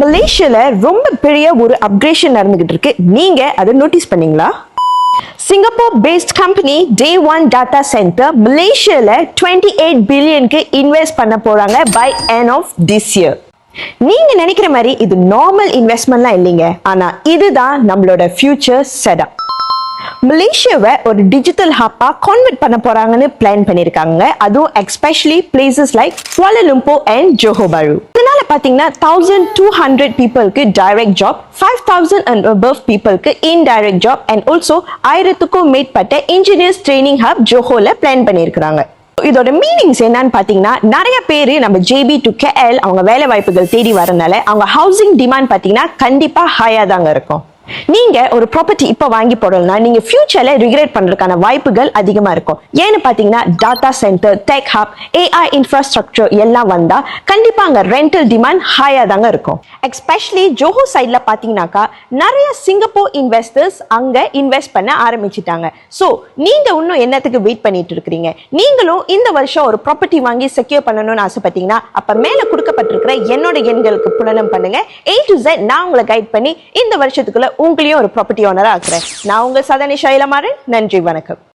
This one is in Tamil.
மலேசியால ரொம்ப பெரிய ஒரு அப்கிரேஷன் நடந்துகிட்டு இருக்கு. நீங்க அதை நோட்டீஸ் பண்ணீங்களா? Singapore based company Day One Data Center மலேசியால 28 பில்லியனுக்கு இன்வெஸ்ட் பண்ண போறாங்க by end of this year. நீங்க நினைக்கிற மாதிரி இது நார்மல் இன்வெஸ்ட்மெண்ட்லாம் இல்லைங்க. ஆனா இதுதான் நம்மளோட ஃபியூச்சர் செட்டப். மலேசியாவை ஒரு டிஜிட்டல் ஹப்பா கான்வெர்ட் பண்ண போறாங்கன்னு பிளான் பண்ணிருக்காங்க. அதுவும் especially places like Kuala Lumpur and Johor Bahru. இதனால பாத்தீங்கன்னா 1200 பீப்புளுக்கு டைரக்ட் ஜாப், 5000 and above பீப்புளுக்கு இன்டைரக்ட் ஜாப் அண்ட் ஆல்சோ 1000க்கும் மேற்பட்ட இன்ஜினியர்ஸ் ட்ரைனிங் ஹப் ஜோஹோல பிளான் பண்ணிருக்காங்க. இதோட மீனிங்ஸ் என்னன்னு பாத்தீங்கன்னா, நிறைய பேரு நம்ம JB to KL அவங்க வேலை வாய்ப்புகள் தேடி வரனால அவங்க ஹவுசிங் டிமாண்ட் பாத்தீங்கன்னா கண்டிப்பா ஹையா தாங்க இருக்கும். நீங்க ஒரு ப்ராப்பர்ட்டி இப்ப வாங்கி போடலனா நீங்க ஃபியூச்சர்ல ரிக்ரெட் பண்றதுக்கான வாய்ப்புகள் அதிகமா இருக்கும். ஏன்னு பாத்தீங்கன்னா Tata centre, tech hub, AI infrastructure எல்லாம் வந்தா கண்டிப்பா அங்க ரெண்டல் டிமாண்ட் ஹையா தாங்க இருக்கும். எஸ்பெஷலி ஜோஹோ சைட்ல பாத்தீங்கன்னாக்கா நிறைய சிங்கப்பூர் இன்வெஸ்டர்ஸ் அங்க இன்வெஸ்ட் பண்ண ஆரம்பிச்சிட்டாங்க. சோ நீங்க இன்னும் என்னத்துக்கு வெயிட் பண்ணிட்டு இருக்கீங்க? நீங்களும் இந்த வருஷம் ஒரு ப்ராப்பர்ட்டி வாங்கி செக்யூர் பண்ணணும்னு ஆசைப்பட்டீங்கன்னா அப்ப மேல கொடுக்கப்பட்டிருக்கிற என்னோட எண்களுக்கு புலனம் பண்ணுங்க. A to Z நான் உங்களை கைட் பண்ணி இந்த வருஷத்துக்குள்ள உங்களையும் ஒரு ப்ராப்பர்ட்டி ஓனரா ஆக்குறேன். நான் உங்க சதனிஷா இளமாறன். நன்றி, வணக்கம்.